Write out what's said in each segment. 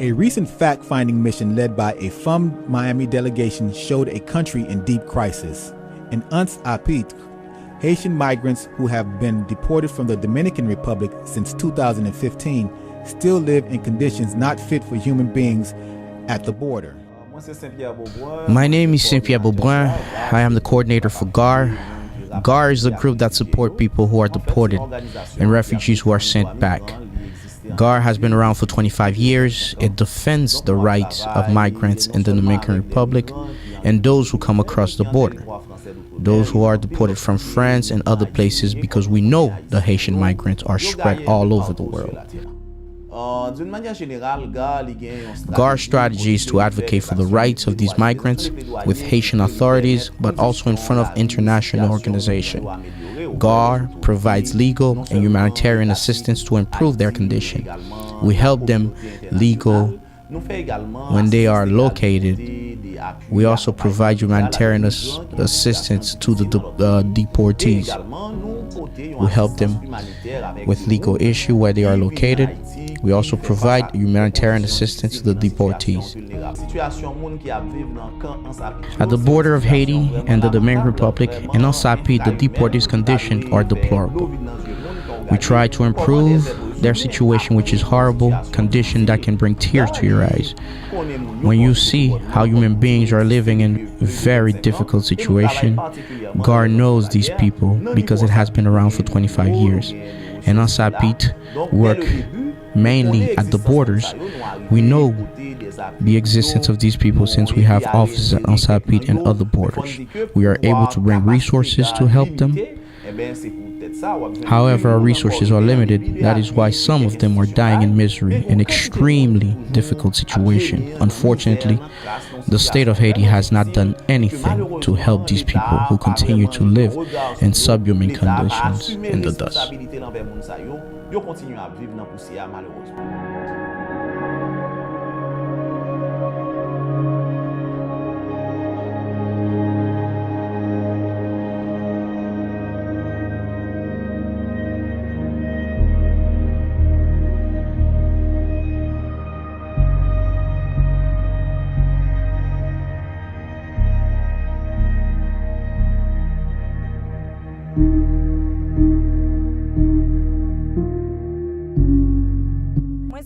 A recent fact-finding mission led by a FUM Miami delegation showed a country in deep crisis. In Anse-à-Pitre, Haitian migrants who have been deported from the Dominican Republic since 2015 still live in conditions not fit for human beings at the border. My name is Saint-Pierre Beaubrun. I am the coordinator for GAR. GAR is the group that support people who are deported and refugees who are sent back. GAR has been around for 25 years. It defends the rights of migrants in the Dominican Republic and those who come across the border, those who are deported from France and other places, because we know the Haitian migrants are spread all over the world. GAR's strategy is to advocate for the rights of these migrants with Haitian authorities, but also in front of international organizations. GAR provides legal and humanitarian assistance to improve their condition. We help them legal when they are located. We also provide humanitarian assistance to the deportees. We help them with legal issue where they are located. We also provide humanitarian assistance to the deportees. At the border of Haiti and the Dominican Republic, in Anse-à-Pitre, the deportees' conditions are deplorable. We try to improve their situation, which is horrible condition that can bring tears to your eyes. When you see how human beings are living in a very difficult situation, GAR knows these people because it has been around for 25 years. And Anse-à-Pitre work mainly at the borders. We know the existence of these people since we have offices at Anse-à-Pitre and other borders. We are able to bring resources to help them. However, our resources are limited. That is why some of them are dying in misery, an extremely difficult situation. Unfortunately, the state of Haiti has not done anything to help these people who continue to live in subhuman conditions in the dust.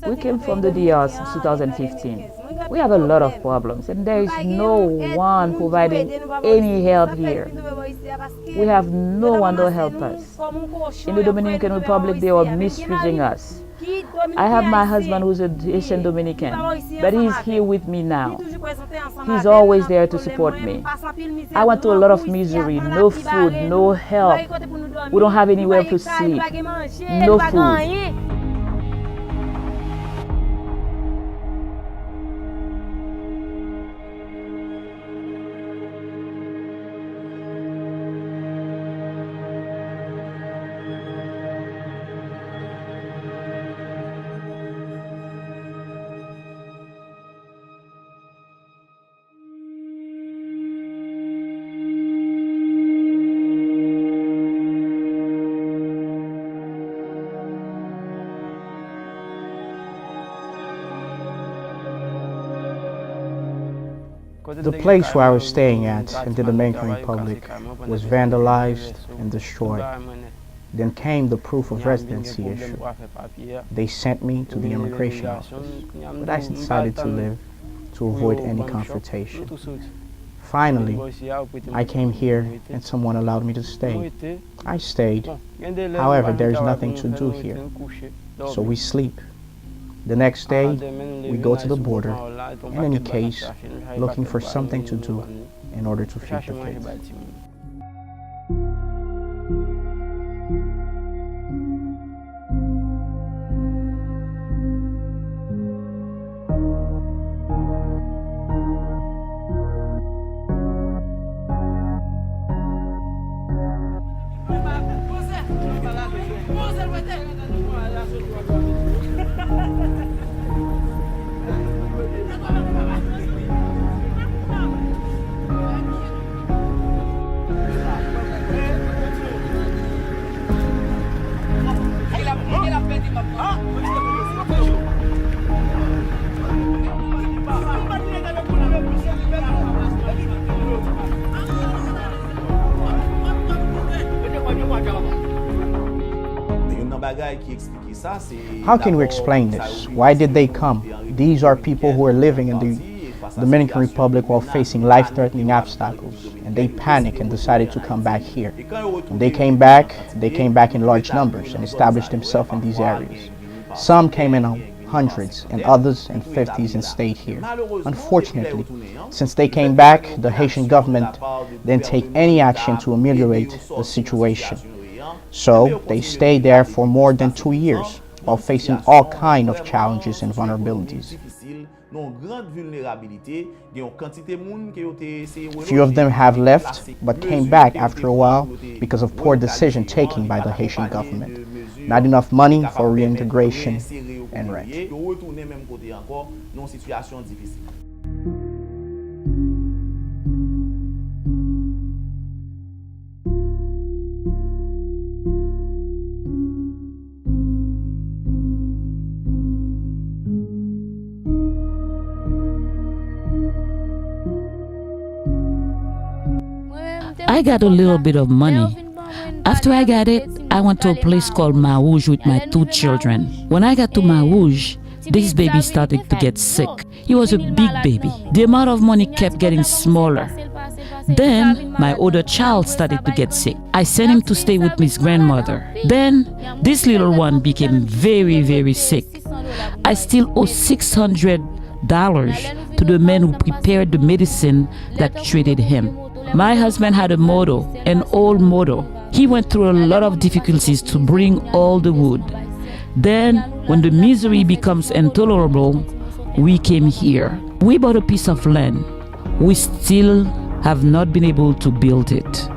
We came from the DR since 2015. We have a lot of problems and there is no one providing any help here. We have no one to help us. In the Dominican Republic, they are mistreating us. I have my husband who's a Haitian Dominican, but he's here with me now. He's always there to support me. I went through a lot of misery, no food, no help. We don't have anywhere to sleep, no food. The place where I was staying at in the Dominican Republic was vandalized and destroyed. Then came the proof of residency issue. They sent me to the immigration office, but I decided to live to avoid any confrontation. Finally, I came here and someone allowed me to stay. I stayed. However, there is nothing to do here, so we sleep. The next day, we go to the border, in any case, looking for something to do in order to feed the kids. How can we explain this? Why did they come? These are people who are living in the Dominican Republic while facing life-threatening obstacles, and they panicked and decided to come back here. When they came back in large numbers and established themselves in these areas. Some came in hundreds and others in 50s and stayed here. Unfortunately, since they came back, the Haitian government didn't take any action to ameliorate the situation. So they stayed there for more than 2 years while facing all kinds of challenges and vulnerabilities. Few of them have left but came back after a while because of poor decision taking by the Haitian government. Not enough money for reintegration and rent. I got a little bit of money. After I got it, I went to a place called Maouge with my 2 children. When I got to Maouge, this baby started to get sick. He was a big baby. The amount of money kept getting smaller. Then my older child started to get sick. I sent him to stay with his grandmother. Then this little one became very, very sick. I still owe $600 to the man who prepared the medicine that treated him. My husband had a motor, an old motor. He went through a lot of difficulties to bring all the wood. Then, when the misery becomes intolerable, we came here. We bought a piece of land. We still have not been able to build it.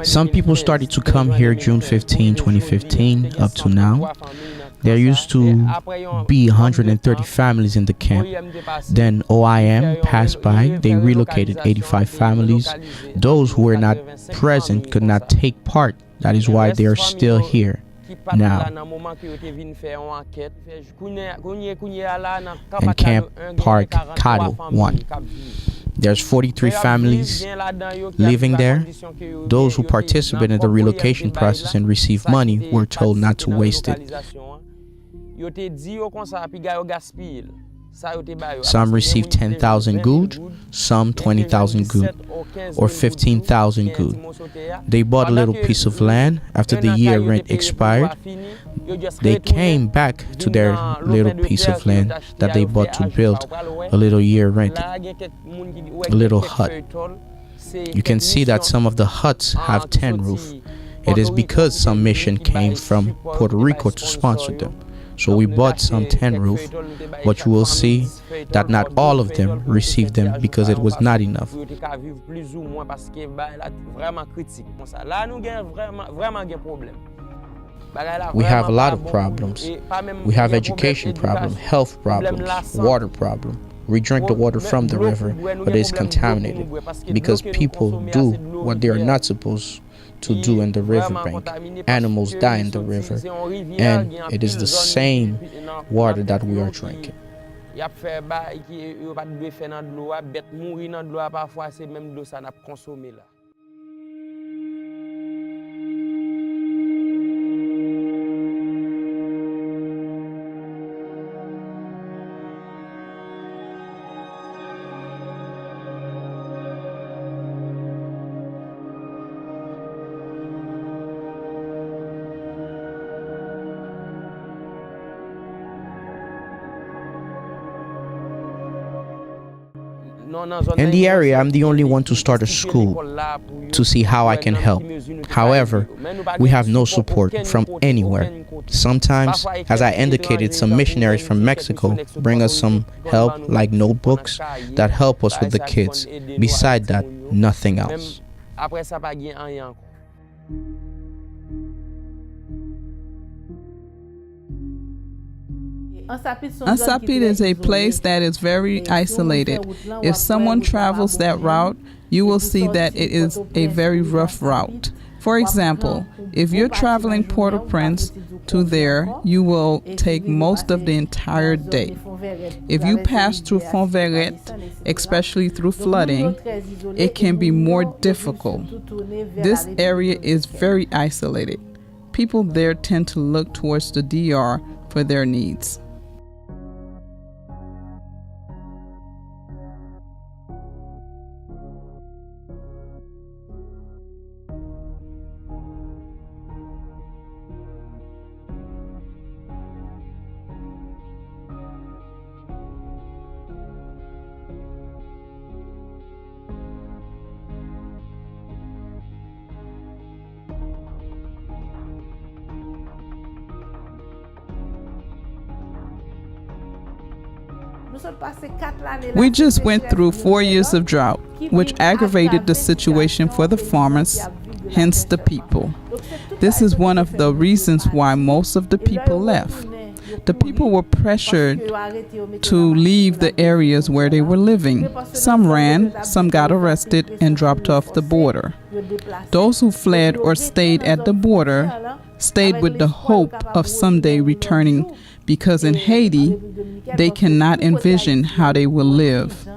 Some people started to come here June 15, 2015, up to now. There used to be 130 families in the camp. Then OIM passed by. They relocated 85 families. Those who were not present could not take part. That is why they are still here now. And Camp Park Cado 1. There's 43 families living there. Those who participated in the relocation process and received money were told not to waste it. Some received 10,000 goud, some 20,000 goud, or 15,000 goud. They bought a little piece of land. After the year rent expired, they came back to their little piece of land that they bought to build a little year rent, a little hut. You can see that some of the huts have tin roof. It is because some mission came from Puerto Rico to sponsor them. So we bought some tin roof, but you will see that not all of them received them because it was not enough. We have a lot of problems. We have education problem, health problems, water problem. We drink the water from the river, but it's contaminated because people do what they are not supposed to do in the riverbank. Animals die in the river, and it is the same water that we are drinking. In the area, I'm the only one to start a school to see how I can help. However, we have no support from anywhere. Sometimes, as I indicated, some missionaries from Mexico bring us some help, like notebooks, that help us with the kids. Beside that, nothing else. Ansapit is a place that is very isolated. If someone travels that route, you will see that it is a very rough route. For example, if you're traveling Port-au-Prince, to there, you will take most of the entire day. If you pass through Fonveret, especially through flooding, it can be more difficult. This area is very isolated. People there tend to look towards the DR for their needs. We just went through 4 years of drought, which aggravated the situation for the farmers, hence the people. This is one of the reasons why most of the people left. The people were pressured to leave the areas where they were living. Some ran, some got arrested and dropped off the border. Those who fled or stayed at the border stayed with the hope of someday returning, because in Haiti, they cannot envision how they will live.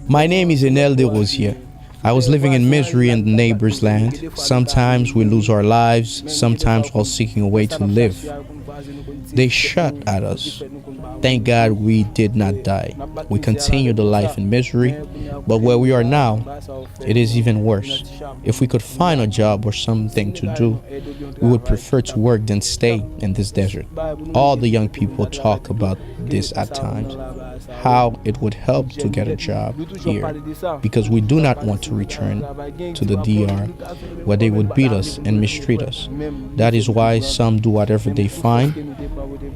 My name is Enel de Rosier. I was living in misery in the neighbor's land. Sometimes we lose our lives, sometimes while seeking a way to live. They shot at us. Thank God we did not die. We continued the life in misery, but where we are now, it is even worse. If we could find a job or something to do, we would prefer to work than stay in this desert. All the young people talk about this at times, how it would help to get a job here, because we do not want to return to the DR where they would beat us and mistreat us. That is why some do whatever they find,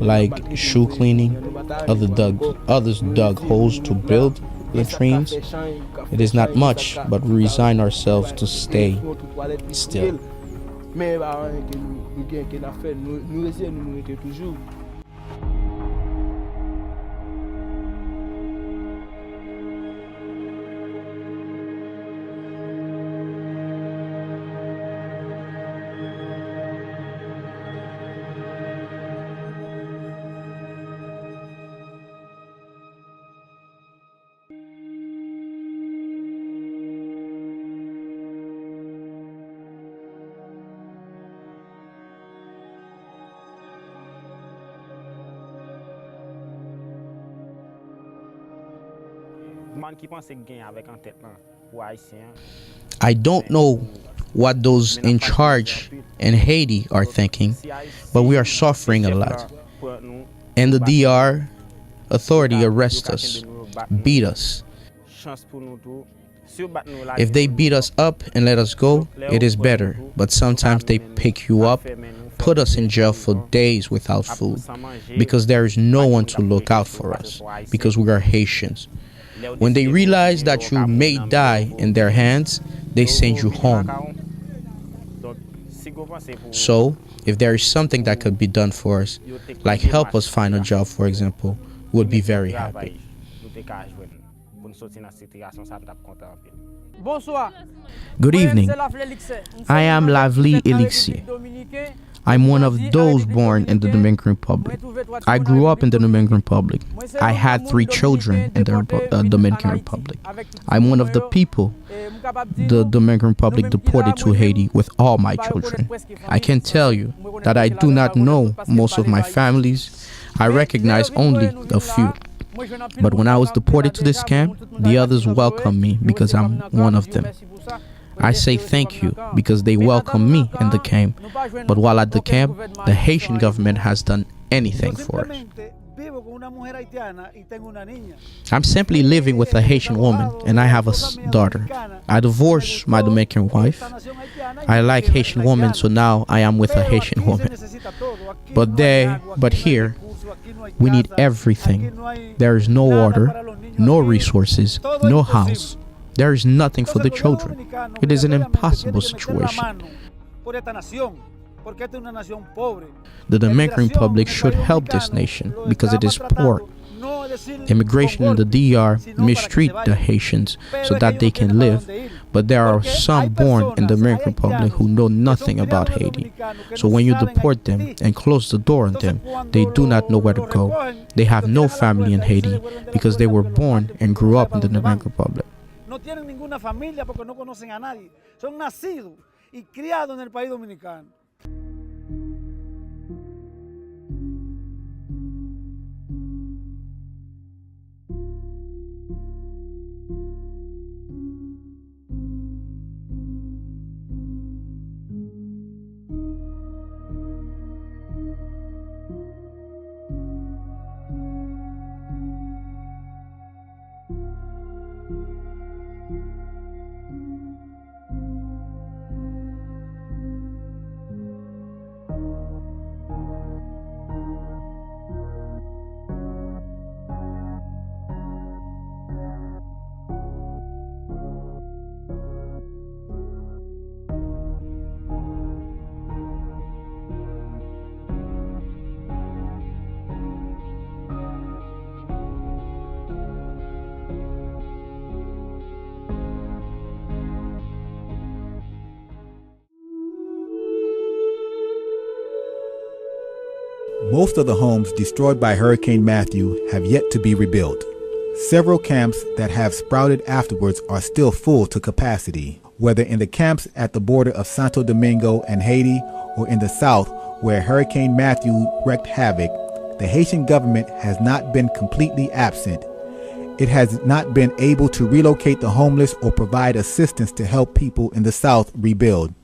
like shoe cleaning, others dug holes to build latrines. It is not much, but we resign ourselves to stay still. I don't know what those in charge in Haiti are thinking, but we are suffering a lot. And the DR authority arrests us, beat us. If they beat us up and let us go, it is better. But sometimes they pick you up, put us in jail for days without food, because there is no one to look out for us, because we are Haitians. When they realize that you may die in their hands, they send you home. So, if there is something that could be done for us, like help us find a job, for example, we would be very happy. Good evening. I am Lavely Elixir. I'm one of those born in the Dominican Republic. I grew up in the Dominican Republic. I had 3 children in the Dominican Republic. I'm one of the people the Dominican Republic deported to Haiti with all my children. I can tell you that I do not know most of my families. I recognize only a few. But when I was deported to this camp, the others welcomed me because I'm one of them. I say thank you because they welcomed me in the camp. But while at the camp, the Haitian government has done anything for us. I'm simply living with a Haitian woman and I have a daughter. I divorced my Dominican wife. I like Haitian women, so now I am with a Haitian woman. But here, we need everything. There is no water, no resources, no house. There is nothing for the children. It is an impossible situation. The Dominican Republic should help this nation because it is poor. Immigration in the DR mistreat the Haitians so that they can live, but there are some born in the Dominican Republic who know nothing about Haiti. So when you deport them and close the door on them, they do not know where to go. They have no family in Haiti because they were born and grew up in the Dominican Republic. No tienen ninguna familia porque no conocen a nadie. Son nacidos y criados en el país dominicano. Most of the homes destroyed by Hurricane Matthew have yet to be rebuilt. Several camps that have sprouted afterwards are still full to capacity, whether in the camps at the border of Santo Domingo and Haiti or in the south where Hurricane Matthew wreaked havoc. The Haitian government has not been completely absent. It has not been able to relocate the homeless or provide assistance to help people in the south rebuild.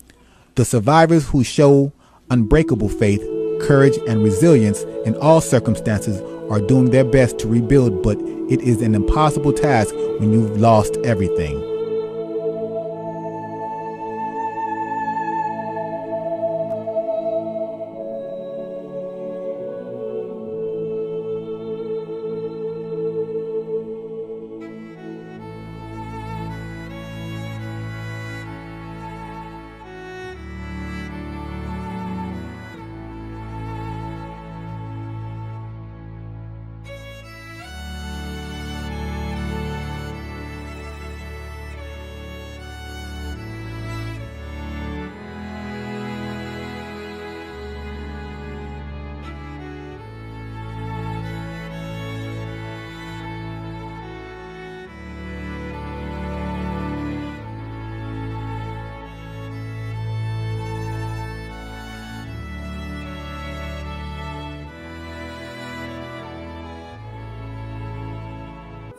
The survivors who show unbreakable faith, courage, and resilience in all circumstances are doing their best to rebuild, but it is an impossible task when you've lost everything.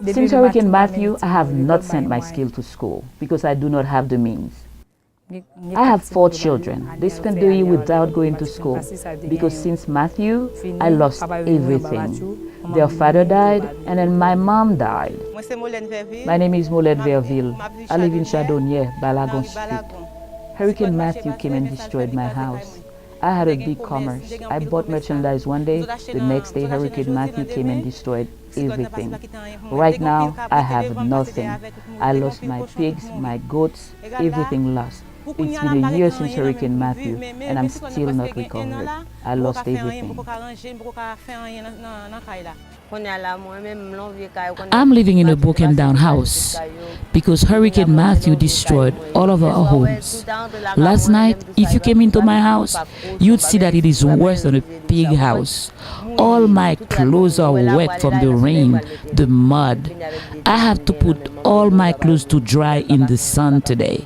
Since Hurricane Matthew, I have not sent my skill to school because I do not have the means. I have 4 children. They spent the year without going to school because since Matthew, I lost everything. Their father died and then my mom died. My name is Molette Verville. I live in Chardonnier, Balagon Street. Hurricane Matthew came and destroyed my house. I had a big commerce. I bought merchandise one day. The next day, Hurricane Matthew came and destroyed everything. Right now, I have nothing. I lost my pigs, my goats, everything lost. It's been a year since Hurricane Matthew, and I'm still not recovered. I lost everything. I'm living in a broken down house because Hurricane Matthew destroyed all of our homes. Last night, if you came into my house, you'd see that it is worse than a pig house. All my clothes are wet from the rain, the mud. I have to put all my clothes to dry in the sun today.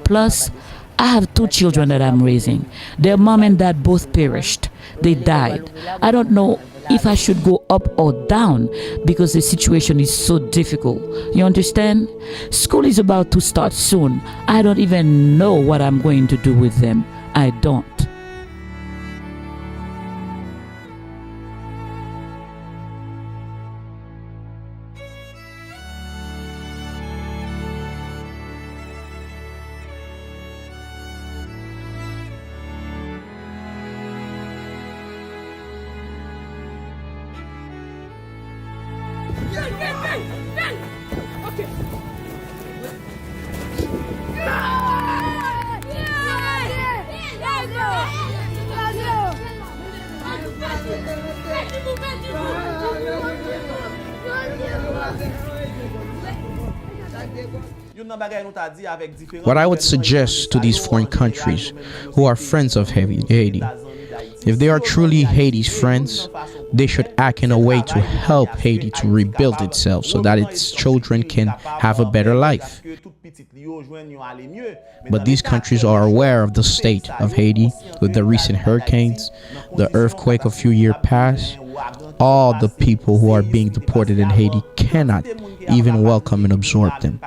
Plus, I have 2 children that I'm raising. Their mom and dad both perished. They died. I don't know if I should go up or down because the situation is so difficult. You understand? School is about to start soon. I don't even know what I'm going to do with them. I don't. What I would suggest to these foreign countries who are friends of Haiti, if they are truly Haiti's friends, they should act in a way to help Haiti to rebuild itself so that its children can have a better life. But these countries are aware of the state of Haiti with the recent hurricanes, the earthquake a few years past. All the people who are being deported in Haiti cannot even welcome and absorb them.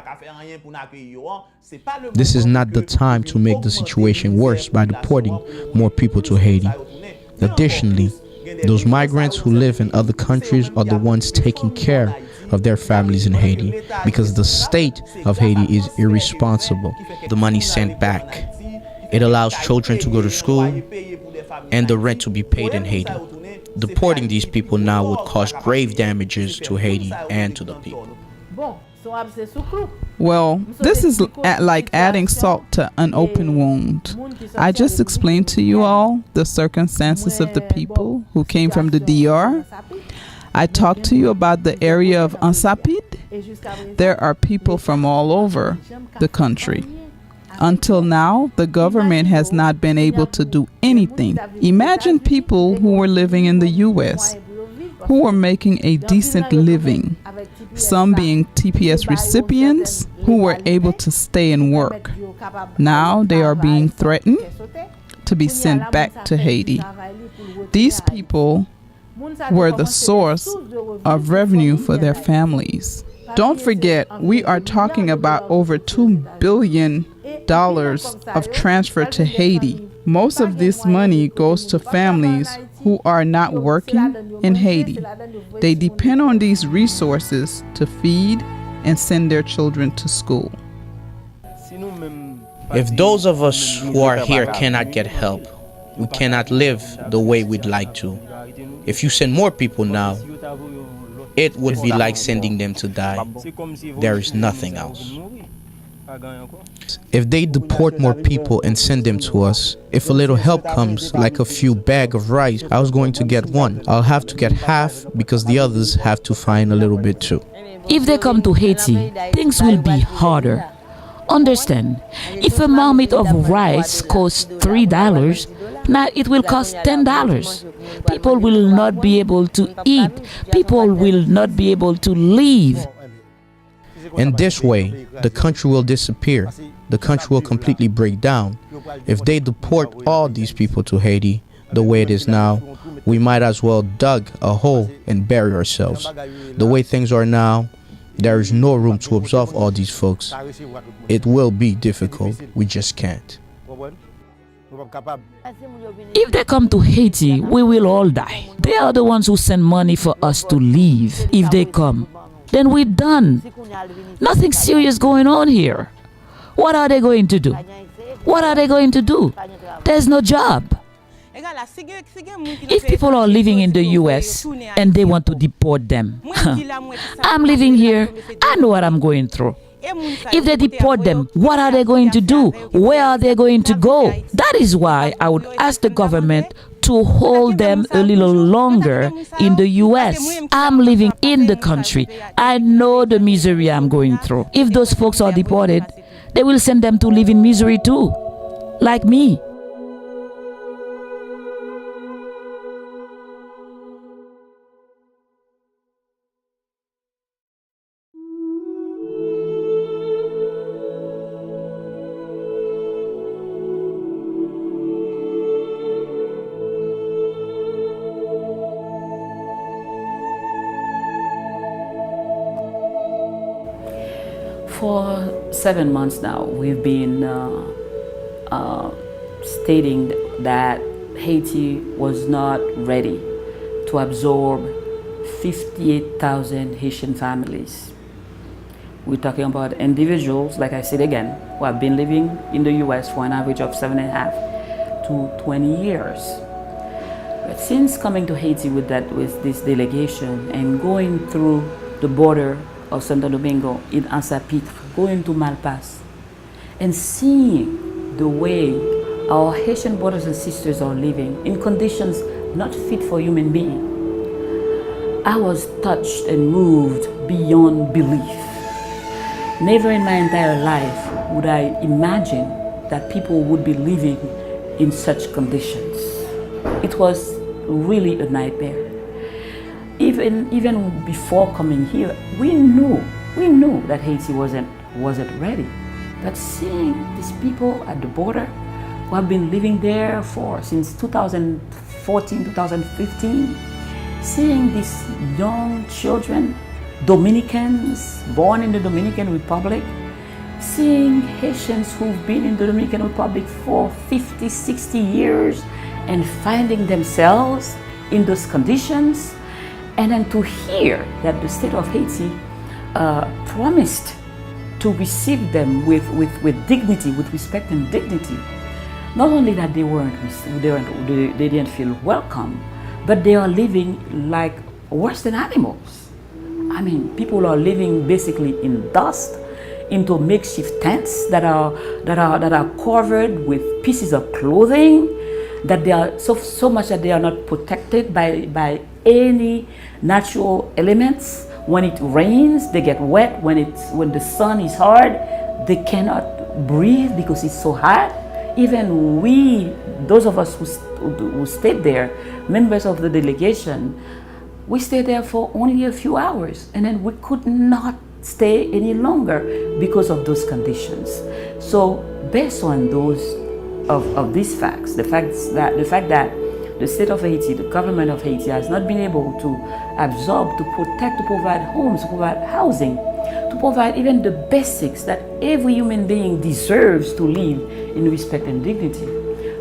This is not the time to make the situation worse by deporting more people to Haiti. Additionally, those migrants who live in other countries are the ones taking care of their families in Haiti because the state of Haiti is irresponsible. The money sent back. It allows children to go to school and the rent to be paid in Haiti. Deporting these people now would cause grave damages to Haiti and to the people. Well, this is like adding salt to an open wound. I just explained to you all the circumstances of the people who came from the DR. I talked to you about the area of Ansapid. There are people from all over the country. Until now, the government has not been able to do anything. Imagine people who were living in the U.S., who were making a decent living, some being TPS recipients who were able to stay and work. Now they are being threatened to be sent back to Haiti. These people were the source of revenue for their families. Don't forget, we are talking about over $2 billion of transfer to Haiti. Most of this money goes to families who are not working in Haiti. They depend on these resources to feed and send their children to school. If those of us who are here cannot get help, we cannot live the way we'd like to. If you send more people now, it would be like sending them to die. There is nothing else. If they deport more people and send them to us, if a little help comes, like a few bags of rice, I was going to get one. I'll have to get half because the others have to find a little bit too. If they come to Haiti, things will be harder. Understand, if a marmite of rice costs $3, now it will cost $10. People will not be able to eat. People will not be able to live. In this way, the country will disappear. The country will completely break down. If they deport all these people to Haiti the way it is now, we might as well dug a hole and bury ourselves. The way things are now, there is no room to absorb all these folks. It will be difficult. We just can't. If they come to Haiti, we will all die. They are the ones who send money for us to leave. If they come, then we're done. Nothing serious going on here. What are they going to do? What are they going to do? There's no job. If people are living in the US and they want to deport them, I'm living here, I know what I'm going through. If they deport them, what are they going to do? Where are they going to go? That is why I would ask the government to hold them a little longer in the US. I'm living in the country. I know the misery I'm going through. If those folks are deported, they will send them to live in misery too, like me. For 7 months now, we've been stating that Haiti was not ready to absorb 58,000 Haitian families. We're talking about individuals, like I said again, who have been living in the US for an average of 7.5 to 20 years. But since coming to Haiti with this delegation and going through the border of Santo Domingo in Ansapitre, going to Malpas, and seeing the way our Haitian brothers and sisters are living in conditions not fit for human beings, I was touched and moved beyond belief. Never in my entire life would I imagine that people would be living in such conditions. It was really a nightmare. Even before coming here, we knew that Haiti wasn't ready. But seeing these people at the border who have been living there since 2014, 2015, seeing these young children, Dominicans born in the Dominican Republic, seeing Haitians who've been in the Dominican Republic for 50, 60 years and finding themselves in those conditions, and then to hear that the state of Haiti promised to receive them with dignity, with respect and dignity. Not only that they didn't feel welcome, but they are living like worse than animals. I mean, people are living basically in dust, into makeshift tents that are covered with pieces of clothing, that they are so much that they are not protected by any natural elements. When it rains, they get wet. When the sun is hard, they cannot breathe because it's so hot. Even those of us who stayed there, members of the delegation, we stayed there for only a few hours, and then we could not stay any longer because of those conditions. So based on those of these facts, the fact that the state of Haiti, the government of Haiti has not been able to absorb, to protect, to provide homes, to provide housing, to provide even the basics that every human being deserves to live in respect and dignity,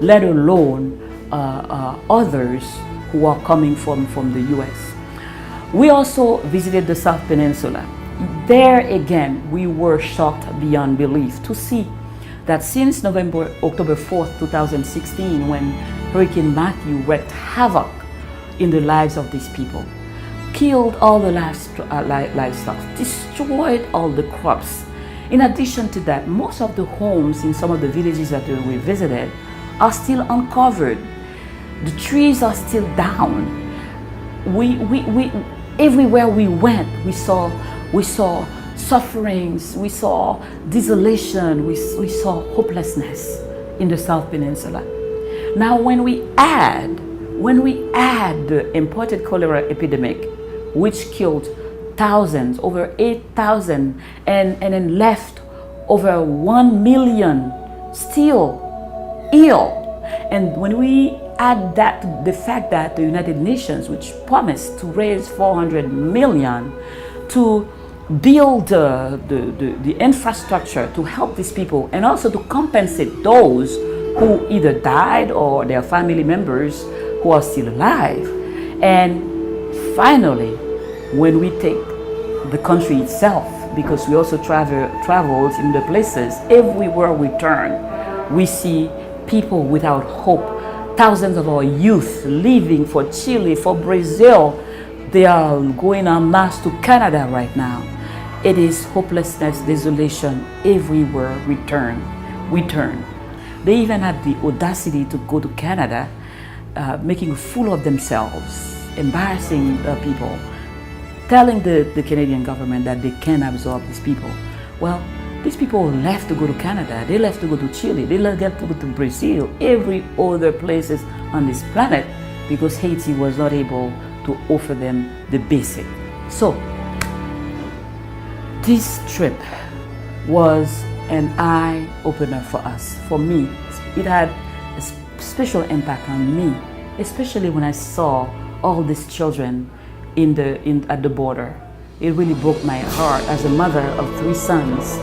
let alone others who are coming from the US. We also visited the South Peninsula. There again, we were shocked beyond belief to see that since October 4th, 2016, when Hurricane Matthew wreaked havoc in the lives of these people, killed all the livestock, destroyed all the crops. In addition to that, most of the homes in some of the villages that we visited are still uncovered. The trees are still down. Everywhere we went, we saw sufferings, we saw desolation, we saw hopelessness in the South Peninsula. Now, when we add the imported cholera epidemic, which killed thousands, over 8,000, and then left over 1 million still ill, and when we add that to the fact that the United Nations, which promised to raise 400 million to build the infrastructure to help these people and also to compensate those who either died or their family members who are still alive. And finally, when we take the country itself, because we also traveled in the places, everywhere we turn, we see people without hope. Thousands of our youth leaving for Chile, for Brazil. They are going en masse to Canada right now. It is hopelessness, desolation everywhere we turn. They even had the audacity to go to Canada, making a fool of themselves, embarrassing people, telling the Canadian government that they can absorb these people. Well, these people left to go to Canada, they left to go to Chile, they left to go to Brazil, every other places on this planet, because Haiti was not able to offer them the basic. So, this trip was an eye-opener for us. For me, it had a special impact on me, especially when I saw all these children at the border. It really broke my heart. As a mother of 3 sons,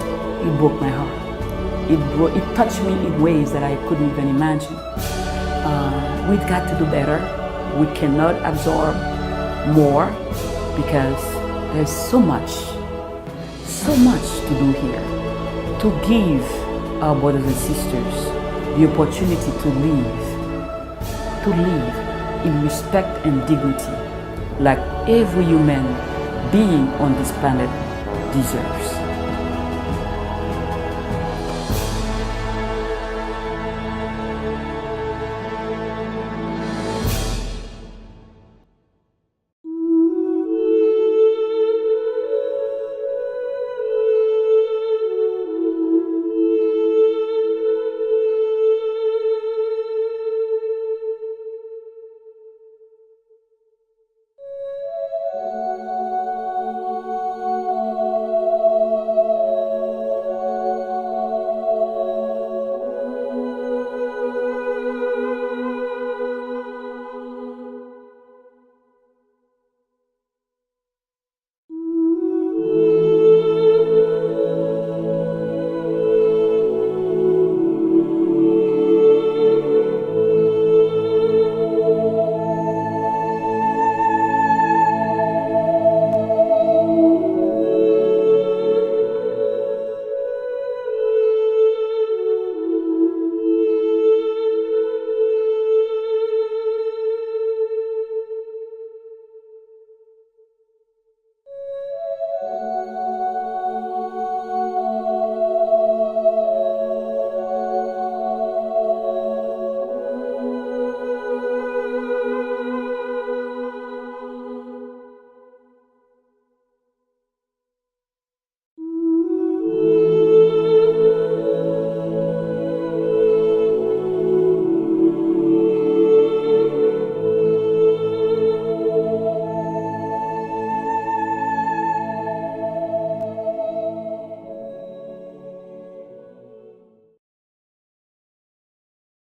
it broke my heart. It touched me in ways that I couldn't even imagine. We've got to do better. We cannot absorb more because there's so much to do here. To give our brothers and sisters the opportunity to live in respect and dignity like every human being on this planet deserves.